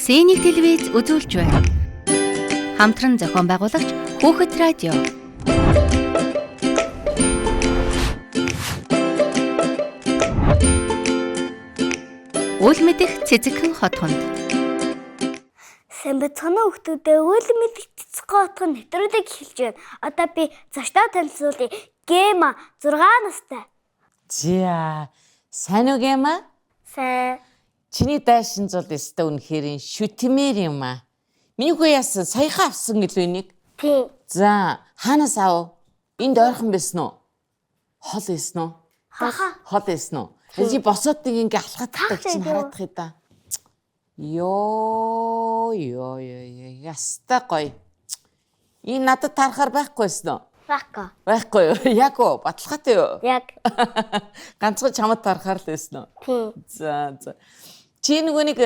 Сэнийг телевиз үзүүлж байна. Хамтран зохион байгуулагч Хүүхэд радио. Үл мэдэх цэцэгхэн хот хонд. Сайн бацхан хүүхдүүдээ үл мэдэх цэцэгхэн хот хонд нэвтрүүлэг эхэлж байна. Одоо би зочдоо танилцуулъя. Гэма 6 настай. За, сайн уу Гэма? Сайн. Чиний дайшин зул өстө үнэхээр шүтмээр юм аа. Миний хүү яс саяхан авсан гэлөө нэг. Тий. За, хаанаас аав? Энд ойрхон байсан уу? Хол байсан уу? Хол байсан уу? Эцэг босоод нэг ингээ алхахдаг чинь хараадах юм да. Йоо, яста гоё. Энэ надад тарахаар байхгүйсэн үү? Байхгүй юу? Яг уу, баталгаатай юу? Яг. Ганцхан чамд тарахаар л байсан уу? Тий. За. Чи нөгөө нэг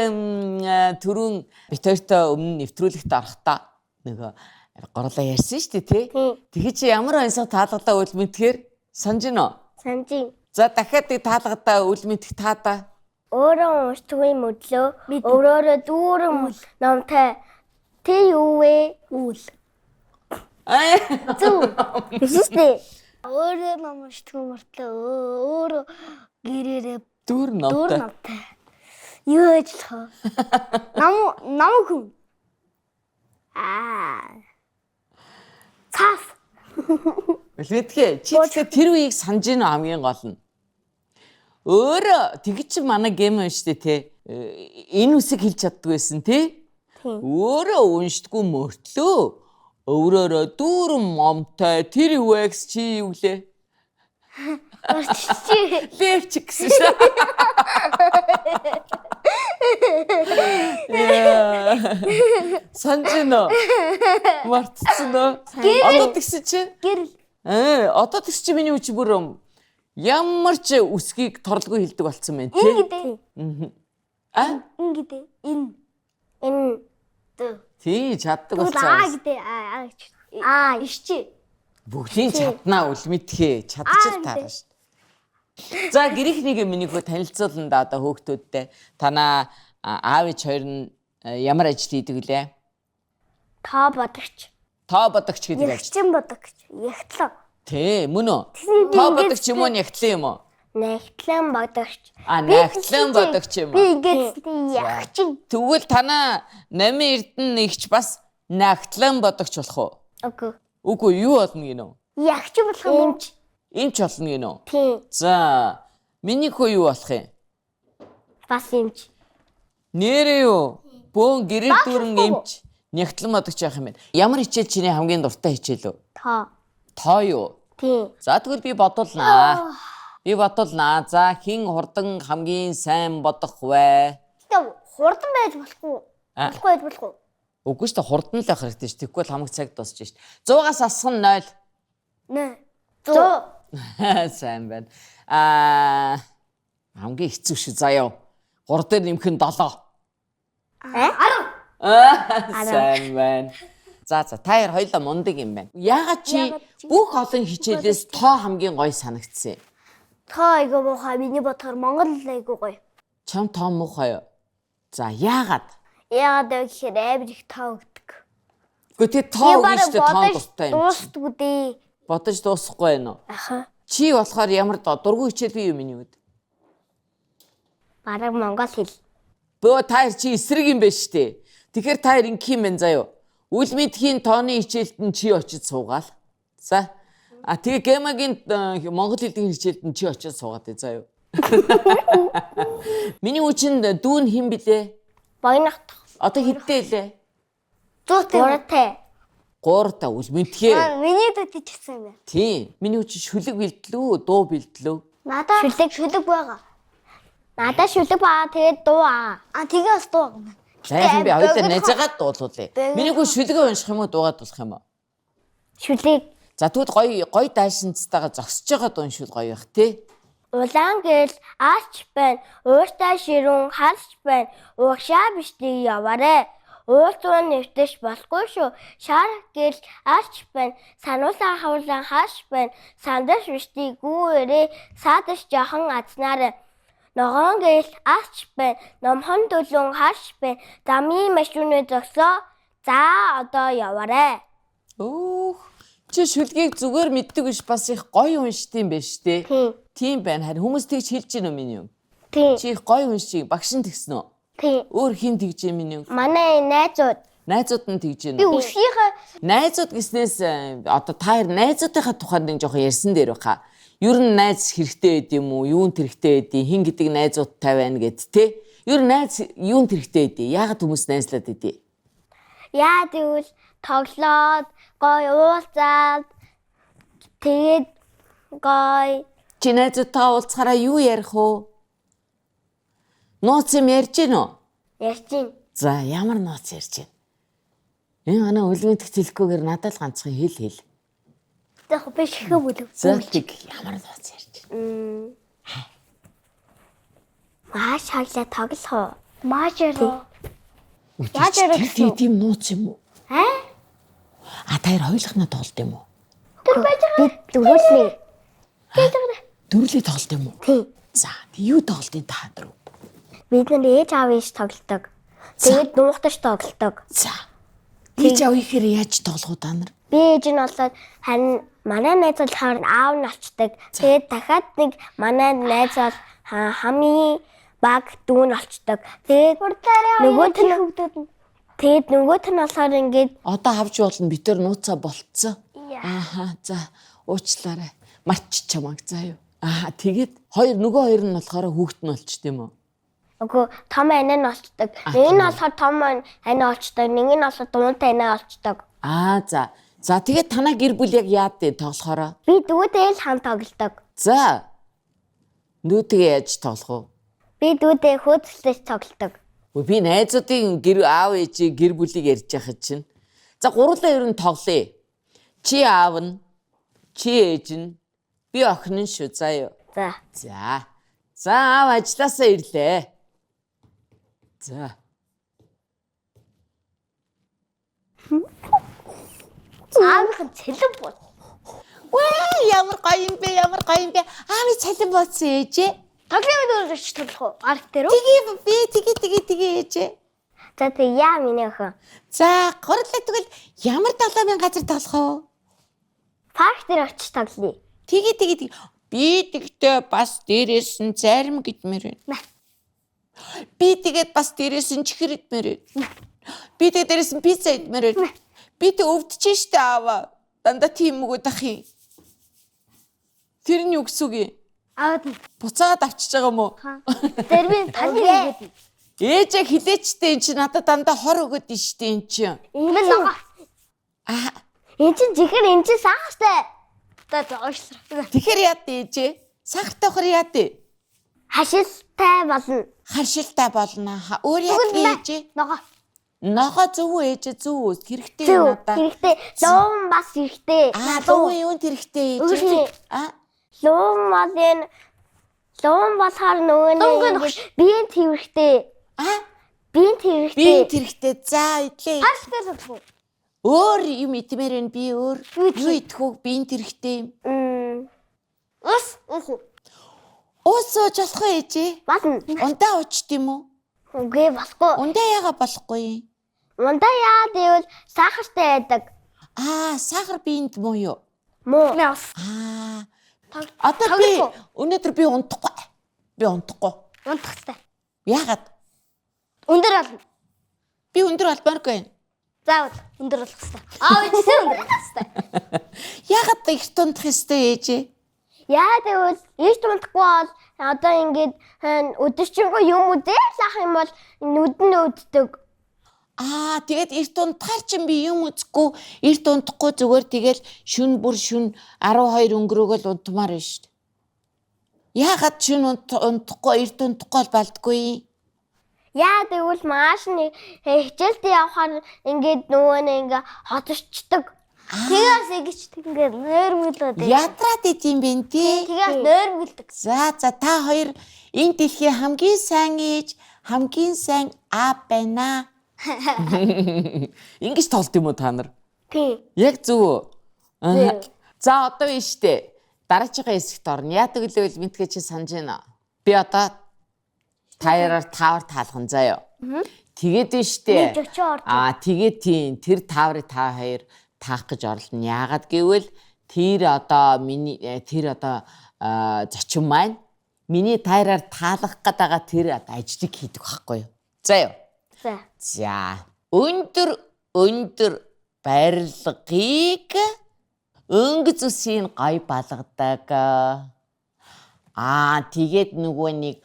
түрүүн бит хоёртой өмнө нэвтрүүлэгт орохдоо нөгөө горлоо ярьсан шүү дээ тий. Тэгэхээр чи ямар онцгой таалгалаа үл мэдхээр санаж гинөө? Санаж. За дахиад нэг таалгадаа үл мэдэх таада. Өөрөө уншдаггүй мөдлөө. Өөрөөрөө дүүрэн номтой. Тэ юу вэ? Үл. Зүг. Биштэй. Өөрөө номшдаггүй мөртлөө өөрөө гэрээрээ Дүүр номтой. Юу ажиллах вэ? Нам хүн. Цаас. Үлээдгээ чи тэр үеийг санаж гинөө хамгийн гол нь. Өөрөө тэгж манай Гэма шүү дээ тий. Энэ үсэг хэлж чаддаг байсан тий. Өөрөө уншдаггүй мөртлөө өөрөөрөө дүүрэн момтой тэр юу вэ гэж чи юу лээ? Левч гэсэн шүү. Санжино. Мартсан уу? Одоо тэгсэн чи? Гэрэл. Одоо тэгс чи миний үчи бүр ямар ч үсгийг торлгүй хэлдэг болсон байна тий. Ингэдэ. Энэ. Тий, чаддаг болсон. Ишчи. Бүгдийг чаднаа үл мэдхээ. Чадчих таарна шүү. За гэрийнхнийг миний хөө танилцуулна да одоо хөөхтүүдтэй. Танаа аав ээж хоёр нь ямар ажил хийдэг лээ? Тоо бодогч. Тоо бодогч гэдэг ажил. Ягчин бодогч. Ягтлан. Тий, мөн үү? Тоо бодогч юм уу, ягтлан юм уу? Нягтлан бодогч. Нягтлан бодогч юм уу? Би ингэж ягчин. Тэгвэл танаа намын эрдэнэ нэгч бас нягтлан бодогч болох уу? Үгүй юу болно гинөө? Ягчин болох юм. Эмч болно гинөө? Тий. За, миний хөө юу болох юм? Бас эмч. Нэрээ юу? Бөөн гэрэл дүүрэн эмч нягтлан бодогч явах юм байна. Ямар хичээл чиний хамгийн дуртай хичээл үү? Тоо. Тоо юу? Тий. За тэгвэл би бодулнаа. За хин хурдан хамгийн сайн бодох вэ? Гэтэ хурдан байж болохгүй. Болохгүй. Үгүй шүү дээ хурдан л байх хэрэгтэй шүү. Тэгвэл хамаг цаг дуусч шүү. 100-аас асах нь 0. 100. Сайн байна. Хамгийн хэцүү шүү заяа. 3 дээр нэмэх нь 7. 10. Сайн байна. За та хоёр хоёулаа мундаг юм байна. Яагаад чи бүх олон хичээлээс тоо хамгийн гоё санагдсан юм? Тоо айгуу муухай. Миний бодохоор Монгол айгуу гоё. Чам тоо муухай юу? За яагаад? Яагаад гэхээр амар их тоо өгдөг. Гэхдээ тэр тоо өгнө шүү дээ тоо дуртай юм. Дуустдаг дээ. Бодож дуусахгүй байна уу? Аха. Чи болохоор ямар дургүй хичээл бий юу миний үед? Бараг монгол хэл. Бөө та чи эсрэг юм байна шүү дээ. Тэгэхээр та ингэх юм байна заяа. Үл мэдхийн тооны хичээлд нь чи очиж суугаал. За. Тэгээ Гэмагийн монгол хэлний хичээлд нь чи очиж суугаад заяа. Миний үчинд дүүн хэн блэ? Богинохт. Одоо хэдтэй лээ? 100-тай. 3 үл мэдхээ. Миний дүү тийчсэн юм байна. Тийм. Миний үчи шүлэг бэлдлүү, дуу бэлдлүү. Надаа шүлэг байгаа. Надаа шүлэг байгаа. Тэгээд дуу аа. Тэгээ бас дуу байгаа. Сайхан би хоёулаа найзаагаад дуулуулъя. Миний хүү шүлгээ унших юм уу, дуугаад дуулах юм уу? Шүлэг. За тэгвэл гоё дайшинцтайгаа зогсож байгаа дууншвал гоё байх тий. Улаан гэл аач байна. Ууртай ширүүн харч байна. Угшаа бишний яваарэ. Ууртуун нэвтэж болохгүй шүү. Шар гэл аач байна. Сануулаа хавлан хааш байна. Сандаш бишний гүүрээ саадаш жоохон азнаарэ. Ногоон гээл ач байна. Номхон дөлөн харш байна. Замын машины зогсоо. За одоо яваарэ. Өөх. Чи шүлгийг зүгээр мэддэг биш бас их гоё уншдсан байж тээ. Тийм байна. Харин хүмүүс тэгж хэлж гинөө миний юм. Тийм. Чи их гоё уншиг багш нь тэгсэн үү? Тийм. Өөр хин тэгж юм миний юм. Манай найзууд Найзууд нь тэгж би гинөө. өсгийнхээ Найзууд гэснээс одоо та хоёр найзуудынхаа тухайд нэг жоохон ярьсан дээр баха. Ер нь найз хэрэгтэй байд юм уу? Юунд хэрэгтэй байдیں۔ Хин гэдэг найзуудтай байна гэд тэ. Ер нь найз юунд хэрэгтэй байдیں۔ Яагаад хүмүүс найзлаад байдیں۔ яа тэгвэл тоглоод гоё уулзаад тэгээд гоё Чи найзуудтайгаа уулзахаараа юу ярих вэ? Нууц юм ярьж гин үү? ярьчин. За ямар нууц ярьж гин? Энэ манай өлмөдөх зэлхгүйгээр надад л ганцхан хэл. Яг би шихэн бүлэг. За тэг ямар нууц ярьж гин? Маш хаглаа тоглох. Маш яруу. Яаж ярих тийм нууц юм уу? Аа? А та хоёр хоёулахнаа тоглолт юм уу? Тэр байж байгаа. Би дөрүүлээ. Дөрүлээ тоглолт юм уу? Тийм. За юу тоглолтын та дөрөв? Бид нар ээж аав ээж тоглодог. Тэгээд нуугтаж тоглодог. За. Ээж аав ихээр яаж тоглох уу та нар? Би ээж нь болоод харин манай найз бол харин аав нь олцдог. Тэгээд дахиад нэг манай найз бол хамгийн баг дүү нь олцдог. Тэгээд нөгөөх нь хөвдөд нь. Тэгээд нөгөөх нь болохоор ингээд Одоо авч болно битэр нууцаа болцсон. Ааха за уучлаарай. Марч чамаг заа юу. Аа тэгээд нөгөө хоёр нь болохоор хүүхэд нь болчт юм уу? үгүй том ань нь олцдог. Нэг нь болохоор том ань олцдог. Нэг нь болохоор дуунтай ань олцдог. Аа за. За тэгээд танаа гэр бүл яг яад дээ тоглохороо? Би дүүдээ л хамт тоглодог. За. Нүүдгээ яаж тоглох вэ? Би дүүдээ хөөцөлтөж тоглодог. Би найзуудын аав ээжийн гэр бүлийг ярьж байхад чинь. За гурлаа ер нь тоглоё. Чи аав нь, чи ээж нь, би охин нь шүү заа юу. За. За. За аав ажилласаа ирлээ. За. Аавынхан цэлэн бод. Ваа ямар гоё юм бэ? Аавын цалин бооцсон ээжээ. Тоглоомд өөрөж тоглох уу? Арт дээр үү? Тэгээ ээжээ. За тэг яа миний охин. За гурлаа тэгвэл ямар тоглоомын газар тоглох вэ? Парк дээр очиж тоглоё. Тэгээ. Би тэгтээ бас дээрээс нь зарим гэдмээр байна. Би тэгээд бас дээрээс нь чихэр идмээр байна. Би тэгээд дээрээс нь пицца идмээр байна. Би тэг өвдөж штэ аава. Дандаа тийм үгүүд ах юм. Тэр нь юу гэсэн үг юм? Аваад Буцаад авчиж байгаа юм уу? тэр би таны өгөөд. Ээжээ хилээчтэй эн чи надад дандаа хор өгöd нь штэ эн чи. Ингээд ногоо. Аа Энд чинь чихэр энэ чинь сахартай. За уушлаа. тэгэхээр яа дээ ээжээ? Сахартай хор яа дээ? Хашилтай болно. Харшилтай болно. Өөр яа дээ ээжээ? Ногоо. Ногоо зөв үү ээжээ зөв үү? Хэрэгтэй Зөв. надаа. Хэрэгтэй. Луун бас хэрэгтэй. Луун юунд хэрэгтэй ээжээ? Луун малын луун болохоор нөгөө нэг биеийн тэрхтэй. Биеийн тэрхтэй. Биеийн тэрхтэй. За идлээ. Хашилтай болох уу? Өөр юм идмээр байна би өөр. Юу идэх үү? Биеийн тэрхтэй юм. Ус уу. Уус ууж болох уу ээжээ? Болно. Ундаа уучт юм уу? Үгүй болохгүй. Ундаа яага болохгүй юм? Ундаа яа гэвэл сахартай байдаг. Сахар биеинд муу юу? Муу. Одоо би өнөөдөр би унтахгүй. Унтахтай. Яагаад? Өндөр болно. Би өндөр албааргүй байна. Заавал өндөр болох хэрэгтэй. Ичсэн өндөр болох хэрэгтэй. Яагаад ихт унтах ёстой ээжээ? Яа гэвэл ийш унтахгүй бол одоо ингээд өдөржингөө юм үзэл ах юм бол нүд нь өвддөг. Тэгээд эрт унтахаар чинь би юм үзэхгүй, эрт унтахгүй зүгээр тэгэл шүн 12 өнгөрөөгөл унтмаар байна шүү дээ. Яагаад шүн унтахгүй, эрт унтахгүй балдгүй? Яа гэвэл маш нэг хичээлд явахаар ингээд нөгөө нэг ингээ хоточдөг. Тэгээс игчдэг ингээд нойрмөглөөд. Ядраад идэм бэ тий? Тэгээс нойрмөглөдөг. За та хоёр энэ дэлхийн хамгийн сайн ээж, хамгийн сайн аав байна. Ингэж толд юм уу та нар? Тий. Яг зөв. За одоо биш үү? Дараачихаа хэсэгт орно. Яадаг лвэл мэдгээ чи санаж байна. Би одоо Таяараар таавар таалхан заяа. Тэгээд нь штэ. Тэгээд тийм тэр тааврыг та хоёр таах гэж оролдоно. Яагаад гэвэл тэр одоо зочин маань миний таяараар таалах гэдэг тэр одоо ажлыг хийдэг байхгүй юу? Заяа. За. Өндөр барилгыг өнгө зүсийн гой балгадаг. Тэгээд нөгөө нэг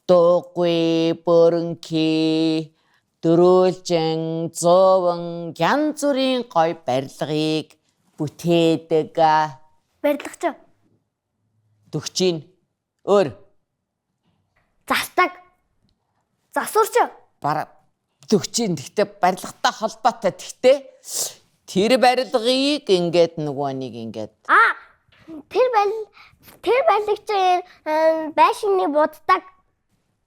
дуугүй, бөрөнхий, дөрөөлжин, зовон, янз бүрийн гой барилгыг бүтээдэг. Барилгач. Дөгчийн өөр. Застаг. Засварч. Бараг дөгчийн гэхдээ барилгатай холбоотой гэхдээ тэр барилгыг ингээд нөгөө нэг ингээд тэр барилгачийн байшинны буддаг.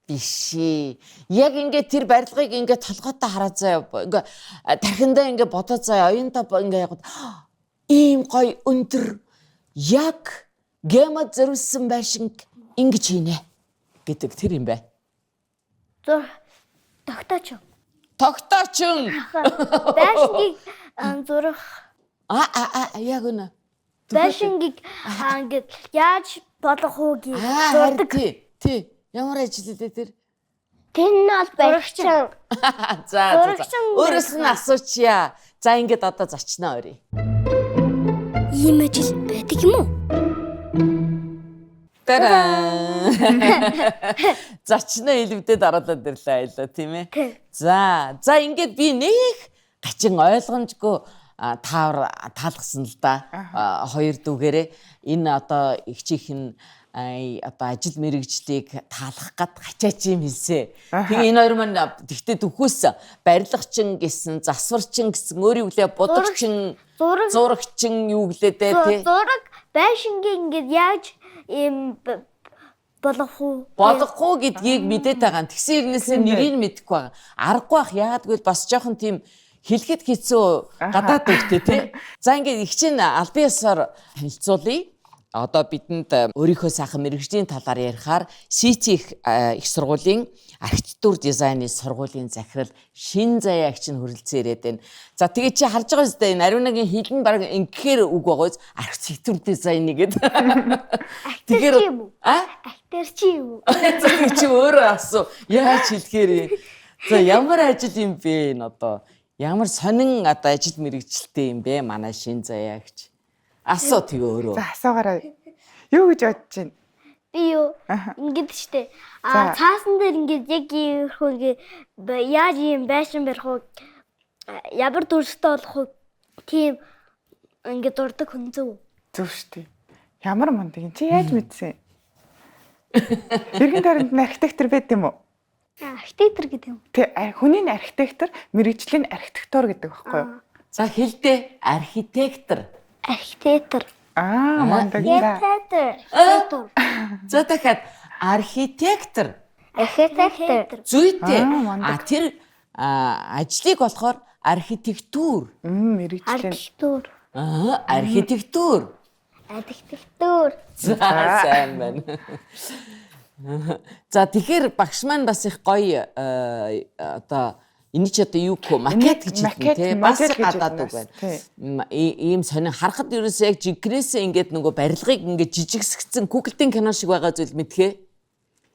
Бишээ. Яг ингээд тэр барилгыг ингээд толгойтой хараад заяа. Ингээ тархиндаа ингээд бодоод заяа. Оюунтаа ингээ яг ийм гоё өндөр яг гэмэд зориулсан байшин ингэж хийнэ гэдэг тэр юм бай. Тогтооч. Тогтоочин. Байшингийг зурах. Яг үнэ. Байшингийг ингээд яаж болох уу гэж зурдаг. Тий. Ямар ажил вэ тэр? Тэр нь бол баригчин. За. Өөрөөс нь асуучья. За ингээд одоо зочноо өрье. Ийм ажил байдаг юм уу? Тараа. Зочноо илвдэд оруулаад ирлээ аялаа тийм ээ. За ингээд би нэг гачин ойлгомжгүй таавар таалгасан л да. Хоёр дүүгээрээ энэ одоо их чихэн одоо ажил мэргэжлийг таалах гад хачаач юм хэлсэ. Тэгээ энэ хоёр маань тэгтээ дөхөөс барилгачин гэсэн, засварчин гэсэн, өөрийн үлээ будагчин, зурагчин юу гэлээ дээ тий. Зураг байшингийн ингээд яаж ийм болохгүй гэдгийг мэдээд байгаа. Тэгсэн хэрнээсээ нэрийг мэдэхгүй байгаа. Аргагүй бах яагаад гэвэл бас жоохон тийм хэлэхэд хэцүү гадаад өгтэй тий. За ингээд их чинь албан ёсоор танилцуулъя. Одоо бидэнд өөрийнхөө сайхан мэргэжлийн талаар ярихаар СИТ их сургуулийн архитектур дизайны сургуулийн захирал Шин Заяа агч нь хүрэлцэн ирээд байна. За тэгээ чи харж байгаа үстэй энэ Ариунагийн хэлэн баг ингэхээр үг байгаагүй архитектур дизайн гэдэг. Тэгэхээр актер чи юу? Чи өөрөө асуу. Яаж хэлэхээр за ямар ажил юм бэ энэ одоо? Ямар сонин одоо ажил мэргэжилтэй юм бэ манай Шин Заяа агч? Асуу тэгээ өөрөө. За асуугаарай. Юу гэж бодож байна? Би юу? Ингээд штэ. Цаасан дээр ингээд яг иймэрхүү ингээд яаж ийм байшин барих уу? Ямар дүрстэй болох уу? Тийм ингээд дурдаг хүн зөв. Зөв штэ. Ямар мундаг. Чи яаж мэдсэн? Иргэн тойронд архитектор байд юм уу? Архитектор гэдэг юм. Тэ хүний архитектор, мэргэжлийн архитектор гэдэг байхгүй юу? За хэлдэ архитектор. Архитектор. Мундаг. За дахиад архитектор. Зүйтэй. Тэр ажлыг болохоор архитектур. Мэргэжлийн. Архитектур. За сайн байна. За тэгэхээр багш маань бас их гоё одоо энэ ч одоо юу гэх вэ? Макет гэж хэлнэ тий. Бас гадаад үг байна. Ийм сонин харахад ерөөсөө яг жигнэсээ ингээд нөгөө барилгыг ингээд жижигсгцэн Google-ийн кино шиг байгаа зүйл мэдхээ.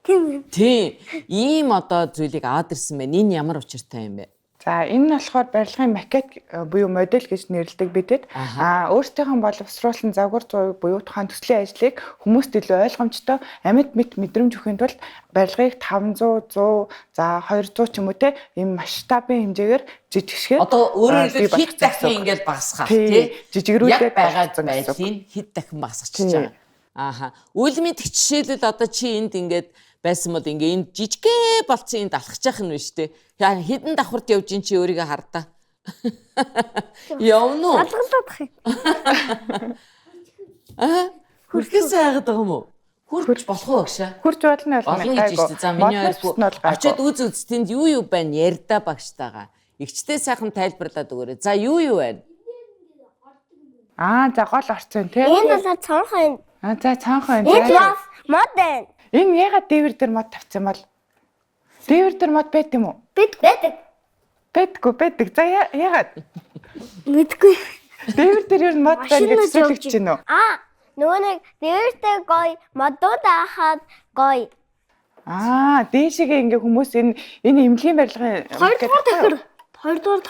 Тийм. Тий. Ийм одоо зүйлийг аваад ирсэн байна. Энэ ямар учиртай юм бэ? За энэ нь болохоор барилгын макет буюу модель гэж нэрлэдэг бидэд. Өөрсдийнхөө боловсруулсан загвар зураг буюу тухайн төслийн ажлыг хүмүүст илүү ойлгомжтой амьд мэдрэмж өгөхийн тулд барилгыг 500, 100, за 200 ч юм уу те ийм масштабын хэмжээгээр жижигшгээд одоо өөрөөр хэлбэл хэд дахин ингээд багасгах тий жижигрүүлээд байгаа байдлыг хэд дахин багасгачихж байгаа. Үйл мэдэх жишээлбэл одоо чи энд ингээд байсан бол ингээ энэ жижигхэн болцсон энд алхаж явах нь биш үү? Яа хідэн давхарт явж ин чи өөрийгөө хардаа. Явна уу? Алгалах юм. Хүрхээс айгаад байгаа юм уу? Хүрч болох уу гшаа? Хүрч болно гайгүй. За миний ойргүй. Очоод үз тэнд юу байна? Ярьда багштайгаа. Игчтэй сайхан тайлбарлаад өгөөрэй. За юу байна? За гол орцсон тий. Энэ бол цонхон юм. За цонхон юм. Энэ мод байна. Энэ ягаад дээвэр дээр мод тавьсан бол? Дээвэр дээр мод байт юм уу? Байдаг. Байдаг. За яагаад? Мэдгүй. Дээвэр дээр ер нь мод байна гэж төсөөлөгч чинь үү? Нөгөө нэг дээртэй гоё модууд ахаад гоё. Дээшээгээ ингээ хүмүүс энэ эмнэлгийн барилгын Хоёрдугаар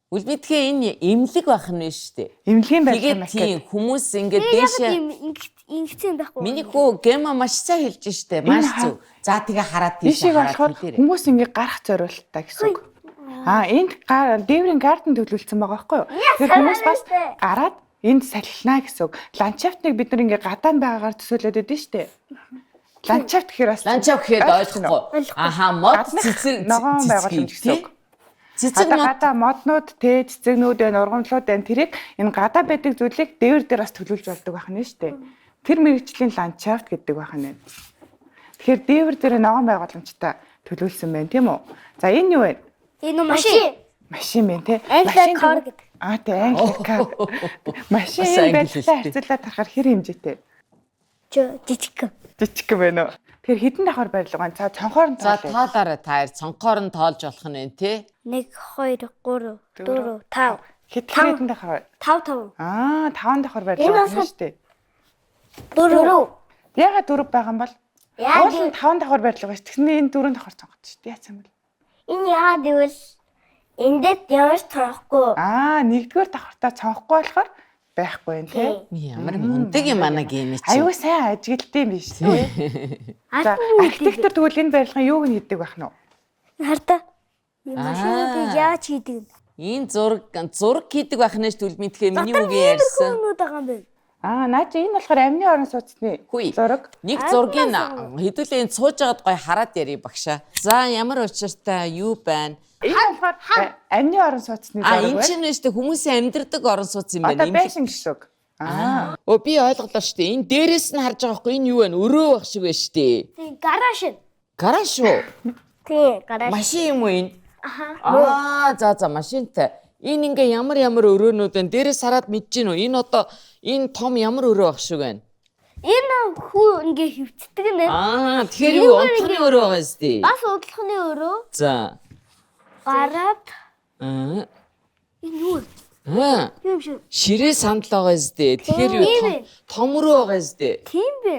Үлбитгээ энэ эмнэлэг байх нь шүү дээ. эмнэлгийн барилгын Тэгээд тийм хүмүүс ингээ дээшээ ингэсэн байхгүй. миний хөө гема маш сайн хэлж штэ. Маш зөв. За тэгээ хараад дээшээ болохоор хүмүүс ингээ гарах зориултаа гэсэн үг. Энд дээврийн гарден төлөвлөсөн байгаа байхгүй юу? Тэгэхээр хүмүүс бас гараад энд салхилнаа гэсэн үг. Ландшафтыг бид нар ингээ гадаа нь байгаагаар төсөөлөд өгдөө штэ. Ландшафт гэхээр бас ландшафт гэхэд ойлгохгүй. Мод цэцэг ногоон байгууламж гэсэн үг. Цэцэг гадаа моднууд цэцэгнүүд байна, ургамлууд байна. Тэрийг энэ гадаа байдаг зүйлийг дээвэр дээр бас төлөвлөж болдог байх нь шүү дээ. Тэр мэргэжлийн ландшафт гэдэг байх нь. Тэгэхээр дээвэр дээр ногоон байгууламжтай төлөвлөсөн байна, тийм үү? За энэ юу вэ? Энэ машин. Машин байна тий. Англи кар гэдэг. Тий, англи кар. Машин байдлаа харьцуулаад харахаар хэр хэмжээтэй? Жижиг байна уу? Тэгэхээр хэдэн давхар барилга байна? За цонхоор нь тоолоо. За тоолоорой та хоёр цонхоор нь тоолж болох нь байна тий. 1 2 3 4 5. Хэдэн давхар? 5. 5 давхар барилга байна шүү дээ. 4. Ягаад 4 байгаа юм бол? Уул нь 5 давхар барилга байж. Тэгснэ энэ 4 давхар цонгод шүү дээ. Яасан бэ? Энэ яагаад гэвэл эндээ ямар цонхгүй. Нэгдүгээр давхартаа цонхгүй болохоор байхгүй юм тий. Ямар мундаг юм ана гэнэ чи. Аюу сайн ажиглалтай юм биш тий. За архитектор тэгвэл энэ барилгын юуг нь хийдэг байх нь вэ? Хартаа. Машиныг яаж хийдэг? Энэ зураг хийдэг байх нь шүү Үлбитгээ миний үгээ ярьсан. Наа чи энэ болохоор амны орон сууцны зураг. Нэг зургийг хэдүүлээ энэ сууж агаад гоё хараад ярив багшаа. За ямар учиртай юу байна? Энэ болохоор амны орон сууцны зураг байна. Энэ чинь нь шүү хүмүүсийн амьдрдаг орон сууц юм байна. Одоо байшин гэсэн үг. Би ойлголоо шүү дээ. Энэ дээрээс нь харж байгаа хгүй энэ юу вэ? Өрөө байх шиг байна шүү дээ. Тийм гараж. Гараж шүү. Тийм гараж. Машин юм уу энэ? За машинтай. Энэ ингээ ямар өрөөнүүд байна? Дээрээс хараад мэдэж гин үү? Энэ одоо энэ том ямар өрөө байх шиг байна? Энэ хүү ингээ хөвцдөг нэ. Тэгэхээр юу унтхны өрөө байгаа юм шүү дээ. Бас унтхны өрөө. За. Гараад. Энэ юу? Юм шиг. Ширээ сандал байгаа юм шүү дээ. Тэгэхээр юу том өрөө байгаа юм шүү дээ. Тийм бэ.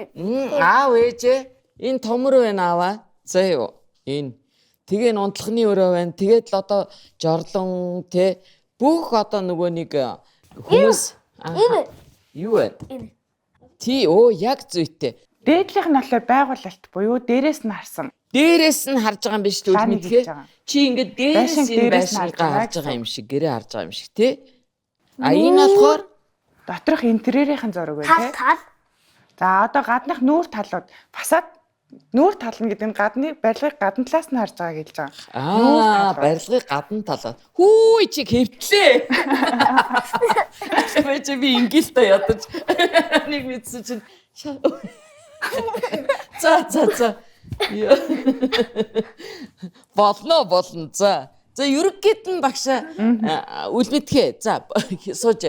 Аав ээжээ энэ том өрөө байна аваа. За юу? Энэ тэгээ унтлахны өрөө байна. Тэгээд л одоо жорлон те бүх одоо нөгөө нэг хүмүүс юу вэ? Яг зүйтэй. Дээдлийнх нь болохоор байгуулалт буюу дээрээс нь харсан. Дээрээс нь харж байгаа юм биш үү мэдхээ? Чи ингээд дээрээс нь байшин харж байгаа юм шиг, гэрээ харж байгаа юм шиг те. Энэ болохоор доторх интерьерийн зураг байна те. За одоо гаднах нүүр талууд фасад нүүр тал нь гэдэг нь гадны барилгыг гадна талаас нь харж байгааг хэлж байгаа. Барилгыг гадна талаас. Хүү чи хэвтлээ. Би ингэлтэй ядаж нэг мэдсэн чинь. За. Болно. За ерөнхийд нь багшаа Үлбитгээ. За сууж.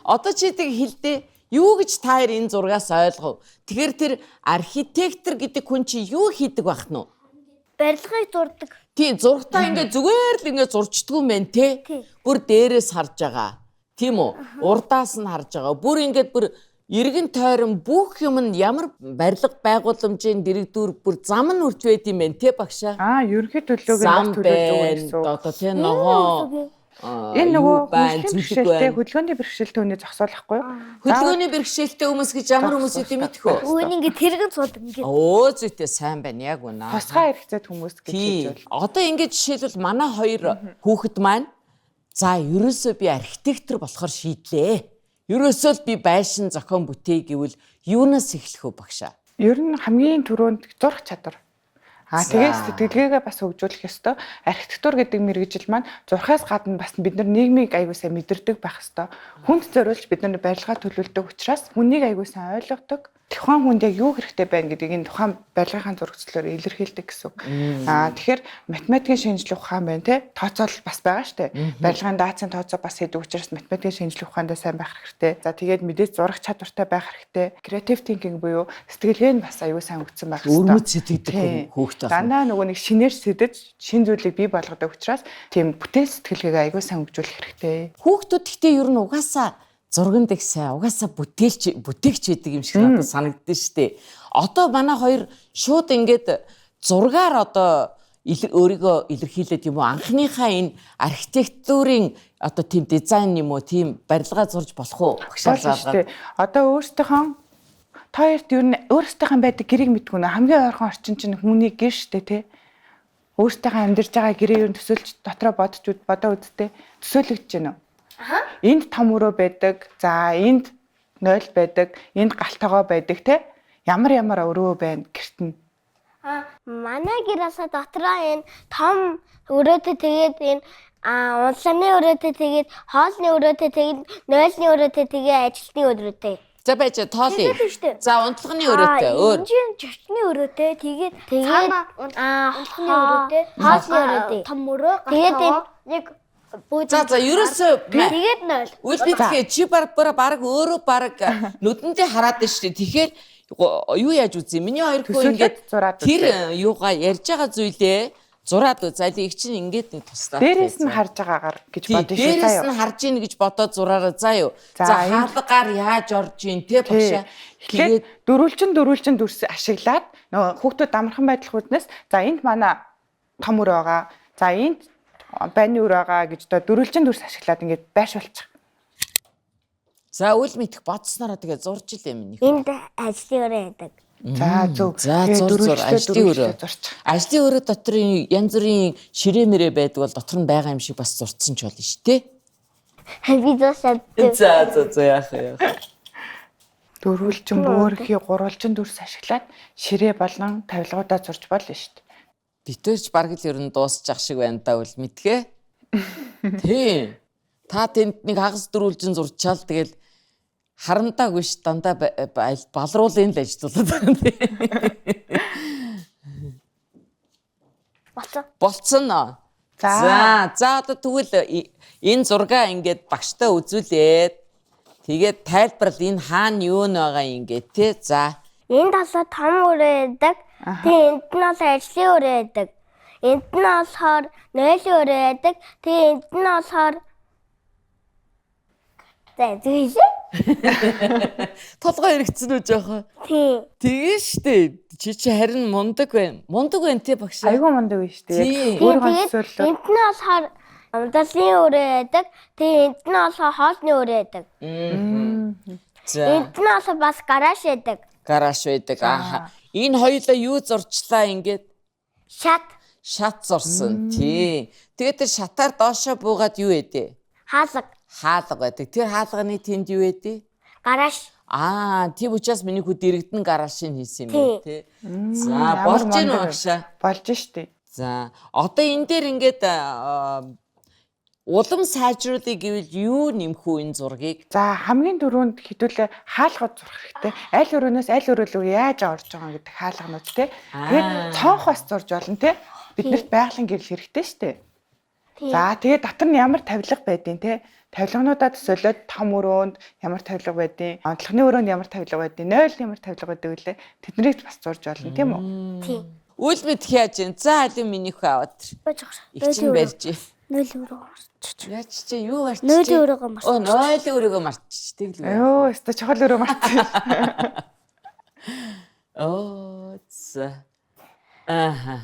Одоо чи тийг хэлдэ. Юу гэж та хоёр энэ зургаас ойлгов? Тэгэхээр тэр архитектор гэдэг хүн чи юу хийдэг байх нь вэ? Барилгыг зурдаг. Тийм, зургатаа ингээ зүгээр л ингээ зурчдаг юм байна те. Бүр дээрээс харж байгаа. Тийм үү? Урдаас нь харж байгаа. Бүр ингээд бүр эргэн тойрон бүх юм нь ямар барилга байгууламжийн дэрэгдүүр бүр зам нь үрж байд юм байна те багшаа. Ерөнхий төлөөг нь төлөөж өгсөн. Одоо те ногоо энэ нөгөө хөдөлгөөний бэрхшээлтэй хүний зогсоолохгүй юу? Хөдөлгөөний бэрхшээлтэй хүмүүс гэж ямар хүмүүс идэм мэдэх үү? Өөний ингээ тэрэгэн суудаг ингээ. Зүйтэй сайн байна яг үнэ. Тусгай хэрэгцээт хүмүүс гэж хэлж байна. Одоо ингээ жишээлбэл манай хоёр хүүхэд маань за ерөөсөө би архитектор болохоор шийдлээ. Ерөөсөө л би байшин зохион бүтэе гэвэл юунаас эхлэх вэ багшаа? Ер нь хамгийн түрүүнд зурх чадвар. Тэгээд сэтгэлгээгээ бас хөгжүүлэх ёстой. Архитектур гэдэг мэргэжил маань зурхаас гадна бас бид нар нийгмийг аягүй сайн мэдэрдэг байх ёстой. Хүнд зориулж бид нар барилгаа төлөвлөдөг учраас хүнийг аягүй сайн ойлгодог. тухайн хүнд яг юу хэрэгтэй байна гэдгийг энэ тухайн барилгын зурагчлалаар илэрхийлдэг гэсэн үг. Тэгэхээр математикийн шинжилгээ ухаан байна те. Тооцоол бас байгаа штэ. Барилгын даацын тооцоо бас хийдэг учраас математикийн шинжилгээ ухаандаа сайн байх хэрэгтэй. За тэгээд мэдээж зурах чадвартай байх хэрэгтэй. Creative thinking буюу сэтгэлгээ нь бас аюу сайн хөгжсөн байх хэрэгтэй. Өрмөц сэтгэдэг хүүхдээ. Дандаа нөгөө нэг шинээр сэдэж шин зүйлийг бий болгодог учраас тийм бүтээл сэтгэлгээгээ аюу сайн хөгжүүлэх хэрэгтэй. Хүүхдүүд гэхдээ ер нь угаасаа зурган дэх сайн, угаасаа бүтээгч байдаг юм шиг надад санагддаг шүү дээ. Одоо манай хоёр шууд ингээд зургаар одоо өөрийгөө илэрхийлээд юм уу анхныхаа энэ архитектурын одоо тийм дизайн юм уу тийм барилгаа зурж болох уу? Багшаалаа. Одоо өөрсдийнхөө та хоёрт ер нь өөрсдийнхөө байдаг гэрийг мэдгүй нэ хамгийн ойрхон орчин чинь хүний гэр штэ тий. Өөрсдийнхөө амьдарч байгаа гэрээ ер нь төсөөлж дотроо бодоо үзтээ төсөөлөгдөж байна уу? Энд том өрөө байдаг. За энд 0 байдаг. Энд галтайгоо байдаг те. Ямар өрөө байна гэрт нь. Манай гэрээсээ дотроо энэ том өрөөтэй тэгээд энэ унланы өрөөтэй тэгээд хоолны өрөөтэй тэгээд 0-ны өрөөтэй тэгээд ажилтны өрөөтэй. За байж тоолъё. За унтлагын өрөөтэй өөр. Энд чөчний өрөөтэй тэгээд унтлагын өрөөтэй хоолны өрөөтэй. Том өрөө тэгээд энэ яг За ерөөсөө тэгээд 0. Үлдээхээ чи баг өөрөө нүдэндээ хараад байна шүү дээ. Тэгэхээр юу яаж үзье? Миний хоёр хөө ингээд тэр юугаа ярьж байгаа зүйлээ зураад үз. Залиг чинь ингээд нэг туслаа. Дээрээс нь харж байгаагаар гэж бодож шүү заяа. Дээрээс нь харж ийн гэж бодоод зураараа заа юу. За хаалгаар яаж орж ийн те багшаа. Тэгээд дөрвөлжин дүрс ашиглаад нөгөө хүүхдүүд амархан байдлах үднэс за энд манай том өрөө байгаа. За энд байны өрөө байгаа гэж одоо дөрвөлжин дүрс ашиглаад ингээд байршуулчих. За үл мэдэх бодснороо тэгээ зурж илээ минь. Энд ажлын өрөө байдаг. За зөв. За зур ажлын өрөө. Ажлын өрөө дотор янз бүрийн ширээ мэрээ байдаг бол дотор нь байгаа юм шиг бас зурцсан ч болно шүү дээ. Би зурсаад. За яах. Дөрвөлжин бөөрхий гурвалжин дүрс ашиглаад ширээ болон тавилгуудаа зурж болно шүү дээ. Битэрч бараг л ер нь дуусчих шиг байна да үл мэдгээ. Тий. Та тэнд нэг хагас дөрвөлжин зурчаал тэгэл харамдаагүй ш дандаа балруулын л ажиллаад байна тий. Болцсон. За одоо тэгвэл энэ зургаа ингээд багштай үзүүлээд тэгээд тайлбарл энэ хаана юу байгаа ингээд тий. За энд талаа том өрөө байдаг. Тэгээ энд нь бол ажлын өрөө байдаг. Энд нь болохоор 0-ийн өрөө байдаг. Тэгээ энд нь болохоор зүйш. Толгой хэрэгцэн үү жоохон. Тий. Тэгээ штэ. Чи харин мундаг байна. Мундаг байна тий багш. Айгүй мундаг байна штэ. Тэгээд энд нь болохоор амдалын өрөө байдаг. Тэгээ энд нь болохоор хоолны өрөө байдаг. За. Энд нь болохоор бас гараж байдаг. Гараж байдаг. Энэ хоёулаа юу зурчлаа ингээд? Шат зурсан. Тий. Тэгээд тэр шатаар доошоо буугаад юу ээдээ? Хаалга байдаг. Тэр хаалганы тэнд юу ээдээ? Гараж. Тийм учраас миний хүүд иргэдэн гаражийг хийсэн юм тий. За болж гин багшаа. Болж штэ. За одоо энэ дээр ингээд улам сайжруулъя гэвэл юу нэмэх үү энэ зургийг? За хамгийн дөрөнд хэдүүлээ хаалгад зурх хэрэгтэй. Аль өрөөнөөс аль өрөө рүү яаж орж байгаа гэдэг хаалганууд тий. Тэгээд цонх бас зурж болно тий. Биднэрт байгалийн гэрэл хэрэгтэй штэ. За тэгээд дотор нь ямар тавилга байдیں۔ Тий. Тавилгануудаа төсөөлөд том өрөөнд ямар тавилга байдیں۔ Онцлогны өрөөнд ямар тавилга байдیں۔ 0-ны ямар тавилга байдаг үлээ. Тэднийг бас зурж болно тийм үү? Тий. Үл мэд хийж гин. За алим минийх аваад. Игчин барьж. 0 өрөө марч. Яач чи юу марч? 0 өрөөгөө марч. 0 өрөөгөө марчдаг л. Йоо, өстө чухал өрөө марцсан. За. 0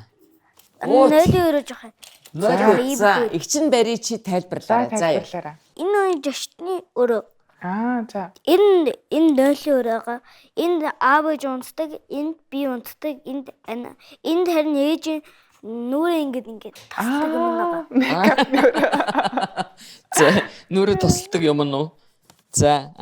өрөө жоох. За, игчин барий чи тайлбарлаарай. За яа. Энэ үе жошны өрөө. За. Энэ 0-ийн өрөөгөө энд аав ээж унтдаг, энд би унтдаг, энд харин ээж нүрээ ингээд тасдаг юм байгаа. За, нүрээ тасдаг юм уу? За,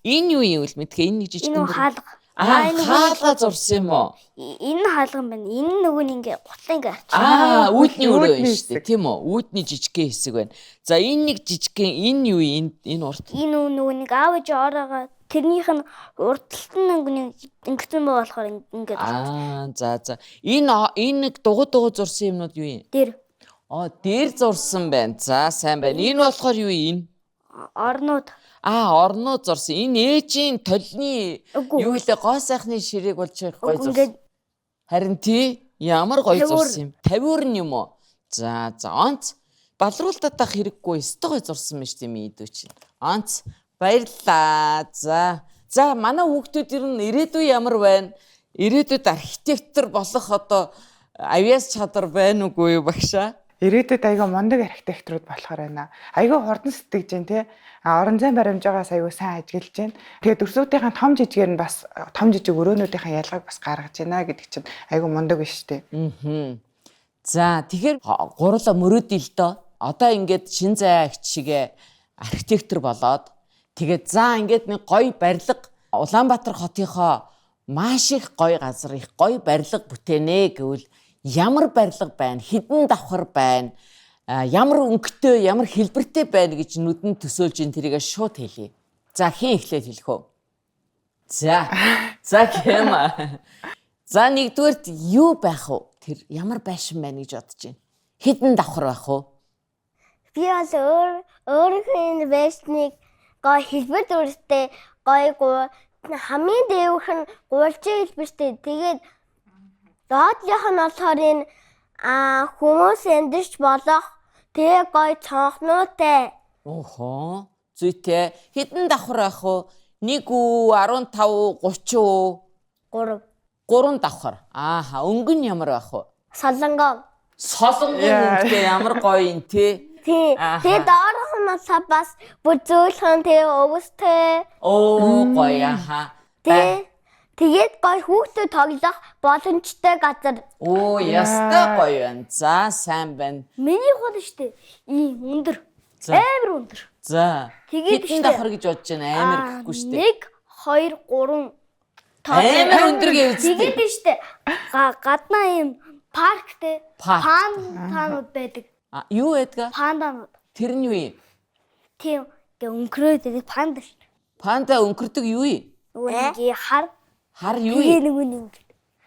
энэ юу юм вэ мэдээ? Энэ нэг жижиг юм. Энэ хаалга. Хаалга зурсан юм уу? Энэ хаалган байна. Энэ нөгөө нь ингээ гутлаа ингээ авчих. Үүдний өрөө байна шүү дээ, тийм үү? Үүдний жижигхэн хэсэг байна. За, энэ нэг жижигхэн энэ юу энэ урт? Энэ нөгөө нэг аав ээж ороогоо тэрнийх нь урдталт нь ингэсэн болохоор ингээд За. Энэ нэг дугуй зурсан юмнууд юу юм? дээр Дээр зурсан байна. За, сайн байна. Энэ болохоор юу юм? орнууд Орнууд зурсан. Энэ ээжийн толны Үгүй. юу илээ гоо сайхны ширээг болж байгаа гоё зурсан. ингээд Харин тий ямар гоё Тавиур. зурсан юм. Тавиур нь юм уу? За, онц балруултаад тах хэрэггүй. Өстой гоё зурсан юм шүү дээ минь идүү чинь. Онц баярлаа. За, манай хүүхдүүд ер нь ирээдүй ямар байна? Ирээдүйд архитектор болох одоо авьяас чадвар байна уугүй юу багшаа? Ирээдүйд айгаа мундаг архитекторуд болохоор байна. Айгаа хурдан сэтгэж जैन тий. Орон зайн баримжаагаас айгаа сайн ажиглаж जैन. Тэгээд өрсөлдөөнийхээ том жижигээр нь бас том жижиг өрөөнүүдийнхээ ялгааг бас гаргаж байна гэдэг чинь айгаа мундаг биш тий. За тэгэхээр гурлаа мөрөөдөл дөө. Одоо ингээд шин зай агч шигээ архитектор болоод тэгээд за ингээд нэг гоё барилга Улаанбаатар хотынхоо маш их гоё газар их гоё барилга бүтээнэ гэвэл ямар барилга байна, хэдэн давхар байна, ямар өнгөтэй, ямар хэлбэртэй байна гэж нүдэнд төсөөлж ин тэрийгээ шууд хэлье. За хэн эхлээд хэлэх вэ? За Кэма. За нэгдүгээрт юу байх вэ? Тэр ямар байшин байна гэж бодож байна. Хэдэн давхар байх вэ? би бас өөрийнхөө байсныг гой хэлбэр дүрстэй гой хамгийн дээвх нь гурван хэлбэртэй. Тэгээд доотлих нь болохоор энэ хүмүүс эндэрч болох тэг гой цонхнуутай. Охоо. Зүйтэй. Хэдэн давхар байх вэ? 1 үү, 15, 30 үү? 3 давхар. Өнгө нь ямар байх вэ? Солонгоо. Солонгон өнгөтэй ямар гоё юм те. Тэгээд доорх нь бас бүр зөөлхөн тэг өвстэй. Гоё Тэгээд гой хүүхдэд тоглох боломжтой газар. Ястай гоё байна. За сайн байна. Миний хол штэ. Ийм өндөр. Амар өндөр. За. Тэгээд хэдэн давхар гэж бодож байна? Амар гэхгүй штэ. 1 2 3 Амар өндөр гэв үстэй. тэгээд штэ. Гаднаа ийм парктэй панданууд байдаг. Юу байдаг? Панданууд. Тэр нь юу юм? Тийм өнгөрөөд байдаг панда штэ. Панда өнгөрдөг юу юм? Үгүй Хар юу юм?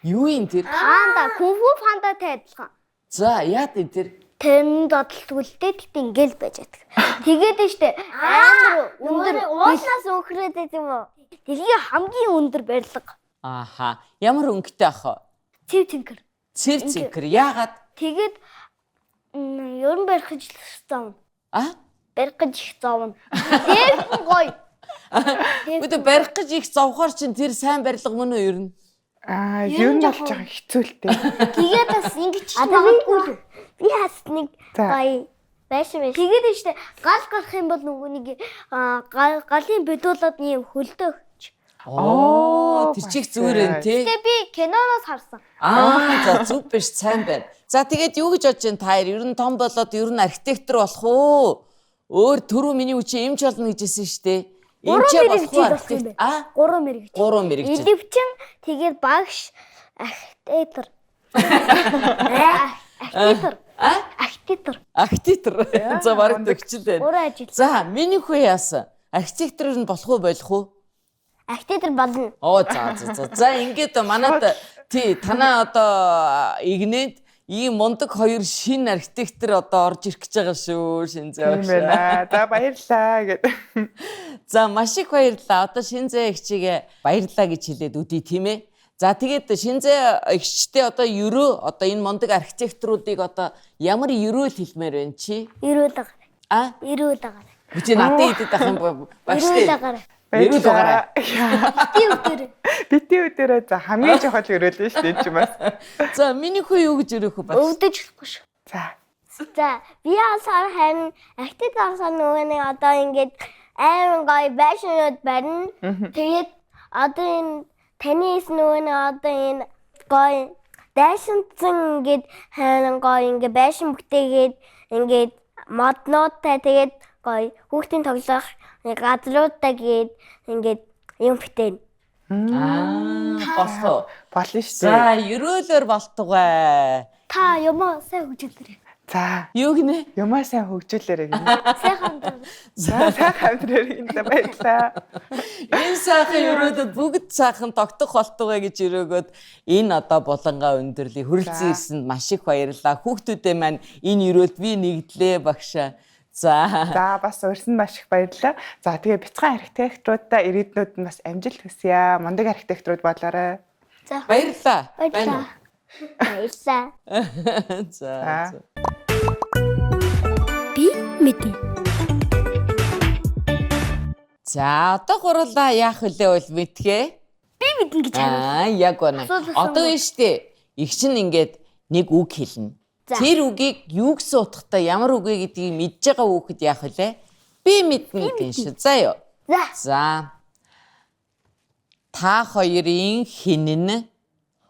Юу юм тэр? Панда кунфу пандатай адилхан. За яа тэр? Тэнд дотлгүлтэй тэгт ингээл байж байдаг. Тэгээд штэ амар өндөр ууснаас өнхрөөд байдаг юм уу? Дэлхийн хамгийн өндөр барилга. Ямар өнгөтэй ах вэ? Цэв цэнхэр. Цэв цэнхэр. Яагаад? Тэгээд ерөн барих жил зовно. Барих жил зовно. Тэг гоё. Үгүй барих гэж их зовхоор чинь тэр сайн барилга мөн үү ер нь? Ер нь болж байгаа хэцүү л дээ. Тэгээд бас ингэж магадгүй. Би хас нэг гоё байшин. Тэгээд штэ гал гарах юм бол нөгөө нэг галын бэдүүлээд ийм хөлдөө. Тэр чих зүгээр энэ тий. Тэгээд би киноноос харсан. За зүг биш сайн байна. За тэгээд юу гэж бодож байна та хоёр? Ер нь том болоод ер нь архитектор болох уу? Өөр түрүү миний үчи эмч болно гэжсэн штэ. Эмчээ болох уу? 3 мэрэгч. 3 мэрэгч. Идэвчин тэгээд багш архитектор. Архитектор. За бараг төгчл байна. Өөрөө ажил. За миний хүү яасан? Архитектор нь болох уу болох уу? Архитектор болно. За ингээд манайд тий танаа одоо игнэд ийм мундаг хоёр шинэ архитектор одоо орж ирэх гэж байгаа шүү Шинзээ багш. Тийм байна. За баярлаа гэдэг. За маш их баярлалаа. Одоо Шинзээ эгчигээ баярлалаа гэж хэлээд үдий тийм ээ. За тэгээд Шинзээ эгчтэй одоо ерөө одоо энэ мундаг архитекторуудыг одоо ямар ерөөл хэлмээр байна чи? Ерөөл агаар. Ерөөл агаар. Үгүй надад идэт ах юм багштай. Ерөөл агаар. Ерөөл агаар. Бити өдөрөө за хамгийн чухал ерөөл нь шүү дээ чи бас. За миний хүү юу гэж өрөөх вэ багш? Өвдөж болохгүй шүү. За би асар харин архитектор нөгөө нэг одоо ингээд амар гоё байшинуд барина. Тэгээд одоо энэ таны нөгөө нэг одоо энэ гоё дайсанцсан ингээд харин гоё ингээд байшин бүтээгээд ингээд моднуудтай тэгээд гоё хүүхдийн тоглох газруудтай гээд ингээд юм бүтээн. Болсон шүү дээ. За ерөөлөөр болтугай. Та юмаа сайн хөгжүүлээрэй. За. Юу гинэ? Юмаа сайн хөгжүүлээрэй гинэ. Сайхан даа. За сайхан амьдрал гинэ баярлаа. Энэ сайхан өрөөдөд бүгд сайхан тогтох болтугай гэж өрөөгөөд энэ одоо булангаа өндөрлөе. Хүрэлцэн ирсэнд маш их баярлалаа. Хүүхдүүдээ маань энэ өрөөд би нэгдлээ багшаа. За Бас өрсөнд маш их баярлалаа. За тэгээ бяцхан архитекторуудаа ирээдүйд нь бас амжилт хүсье. Мундаг архитекторууд болоорой. За. баярлалаа. Баярлалаа. Баярлалаа. За. Би мэдээ. За одоо гурлаа яах вүлээ бол мэдхээ. Би мэднэ гэж Яг байна. Одоо нь штэ. Их чинь ингээд нэг үг хэлнэ. Тэр үгийг юу гэсэн утгатай ямар үг вэ гэдгийг мэдж байгаа хүүхэд яах вүлээ? Би мэднэ гэн шүү. За юу. За. Та хоёрын хинэн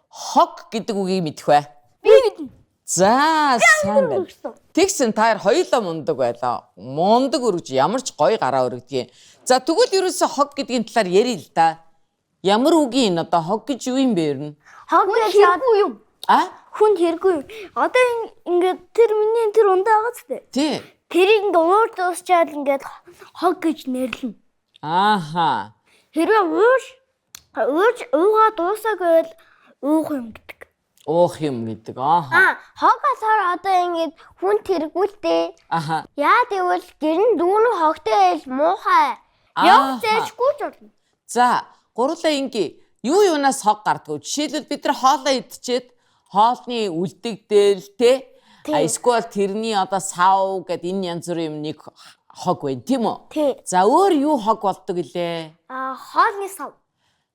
хог гэдэг үгийг мэдэх бай. Би мэднэ. За сайн байна. Тэгсэн та хоёулаа мундаг байлаа. Мундаг өргөж ямар ч гоё гараа өргөдгийг. За тэгвэл ерөөсө хог гэдгийн талаар ярил л да. Ямар үгийн одоо хог гэж юу юм бэ ер нь? Хог хэрэггүй юм. Хүн хэрэггүй юм. Одоо ингээд тэр миний тэр ундаа байгаа ч тийм. Тий. Тэрийг ингээд уур дуусчаад ингээд хог гэж нэрлэнэ. Ааха. Хэрвээ уугаа дуусаа гэвэл уух юм гэдэг. Уух юм гэдэг. Ааха. Хогосоор одоо ингээд хүн тэргүүлтэй. Аха. Яа гэвэл гэрн дүүнэн хогтой ээж муухай. Явж зээшгүй ч болно. За, гурлаа ингээ юу юунаас хог гардгав. Жишээлбэл бид нар хоолоо идчихэд хоолны үлдэгдээл те. Эсвэл тэрний одоо сав гэд энэ янз бүрийн юм нэг хог байна тийм үү? За, өөр юу хог болдог гэлээ? Хоолны сав.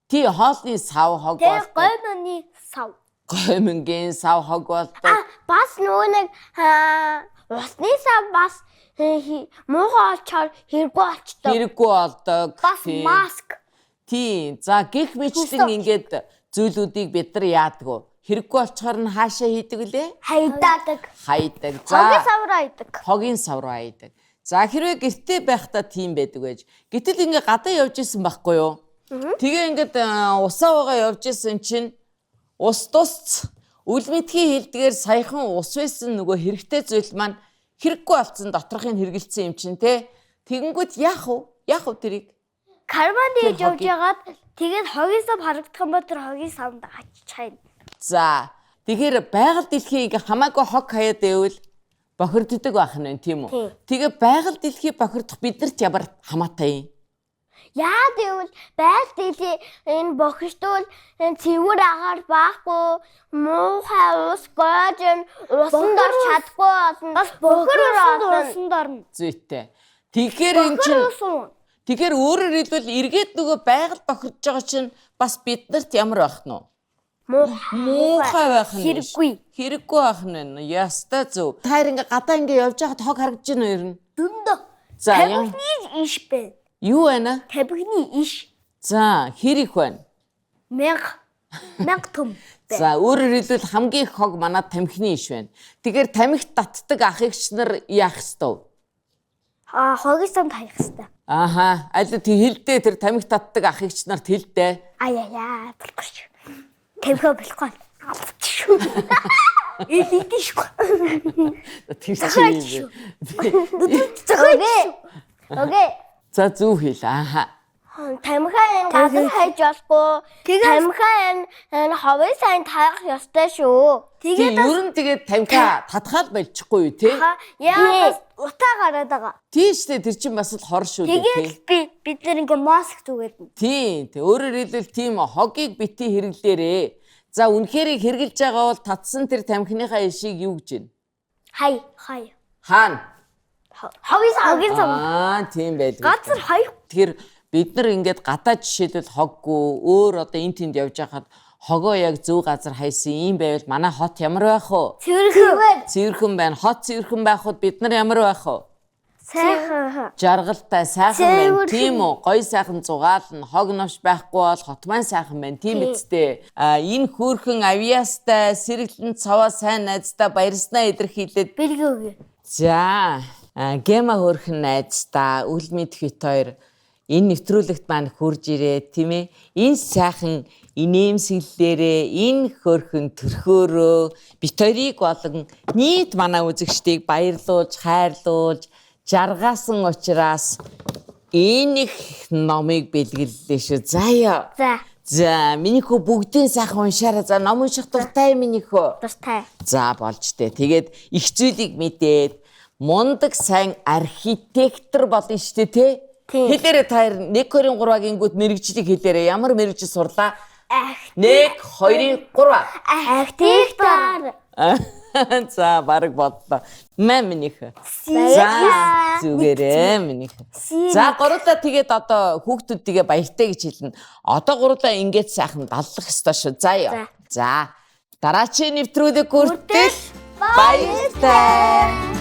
Тий, хоолны сав хог болдог. Гоймны сав. Гоймонгийн сав хог болдог. Бас нөгөө нэг усны сав бас муухай олчоор хэрэггүй болчтой. Хэрэггүй болдог. Бас маск. Тий. За гих мэтлэн ингээд зүйлүүдийг бид нар яадаг вэ? Хэрэггүй болчоор нь хаашаа хийдэг лээ? Хайдаг. За. Хогийн савраа хийдэг. Хогийн савраа хийдэг. За хэрвээ гэртээ байхдаа тийм байдаг байж. Гэтэл ингээд гадаа явж исэн байхгүй юу? Тэгээ ингээд усаагаа явж исэн чинь ус тусц үл мэдхий хилдгээр саяхан ус байсан нөгөө хэрэгтэй зүйл маань хэрэггүй болсон доторхыг хэрэгэлсэн юм чинь те. Тэгэнгүүт яах вэ? Яах вэ тэрийг? Карбон диж явж ягаад тэгээд хогийн сав харагдах юм бол тэр хогийн савд ачиж хайна. За тэгэхээр байгаль дэлхий ингээ хамаагүй хог хаяад байвал бохирддог байх нь тийм үү? Тэгээ байгаль дэлхий бохирдох биднэрт ямар хамаатай юм? Яа гэвэл байгаль дэлхий энэ бохирдвол цэвэр агаар баахгүй муухай ус гоожин усан дор чадахгүй болно. Бас бохир усан дорно. Зүйтэй. Тэгэхээр эн чинь тэгэхээр өөрөөр хэлбэл эргээд нөгөө байгаль бохирдож байгаа чинь бас биднэрт ямар байх нь вэ? Муухай байх нь. Хэрэггүй байх нь. Яста зөв. Та ингээ гадаа ингээ явж байхад хог харагдаж байна уу ер нь? Дүндөө. За Табигны иш бэ. Юу байна? Табигны иш. За хэр их байна? 1000 том. За өөрөөр хэлбэл хамгийн их хог манай тамхины иш байна. Тэгэхээр тамхит татдаг ах эгч нар яах ёстой вэ? Хогийн самд хаях ёстой. Ааха. Аль тий хилдээ тэр тамхит татдаг ах эгч нарт хилдээ. Аяа болохгүй. Тамхиа болохгүй. Элитишгүй. Тэр чинь. Окей. За зүг хэл. Ааха. Тамхиа энэ газар хайж болохгүй. Тамхиа энэ ховын сайн таах ёстой шүү. Тэгээд ер нь тэгээд тамхиа татхаал болчихгүй юу те? Яа утаа гараад байгаа. Тийштэй тэр чинь бас л хор шүү дээ те. Бид нар ингээ маск зүгээд. Тийм. Өөрөөр хэлбэл тийм хогийг бити хэрэглээрээ. За үнэхээр хэрглэж байгаа бол татсан тэр тамхиныхаа ишийг юу гэж байна? Хай. Хаана? Хогийн сав. Тийм байлгүй. Газар хай. Тэгэхээр бид нар ингээд гадаа жишээлбэл хоггүй өөр одоо энэ тэнд явж байхад хогоо яг зөв газар хайсан юм байвал манай хот ямар байх вэ? Цэвэрхэн байна. Хот цэвэрхэн байхад бид нар ямар байх вэ? Сайхан. Жаргалтай сайхан байна. Тийм үү? Гоё сайхан зугаална. Хог новш байхгүй бол хот маань сайхан байна. Тийм үсттэй. Энэ хөөрхөн авьяастай сэргэлэн цаваа сайн найздаа баярснаа илэрхийлээд бэлгөөг. За, гема хөөрхөн найздаа үл мэд хит хоёр энэ нэвтрүүлэгт маань хурж ирээ тийм ээ. Энэ сайхан инээмсэглэлээрээ энэ хөөрхөн төрхөөрөө бит хоёрыг болон нийт манай үзэгчдийг баярлуулж, хайрлуулж, жаргасан учраас энэ их номыг бэлгэллээ шүү. Заяа. За, миний хөө бүгдийн сайхан уншаарай. За, ном унших дуртай миний хөө. Дуртай. За, болж тээ. Тэгээд их зүйлийг мэдээд мундаг сайн архитектор болно шүү дээ, тий? Хэлээрээ та 1 2 3-гийн гүт мэрэгжлийг хэлээрээ. Ямар мэрэгжил сурлаа? 1 2 3. Архитектор. За, бараг бодлоо. Минийх. За, зүгээрээ минийх. За, гурлаа тэгээд одоо хүүхдүүдийгээ баяртай гэж хэлнэ. Одоо гурлаа ингээд сайхан даллах ёстой шүү. За, дараачийн нэвтрүүлэг хүртэл баяртай.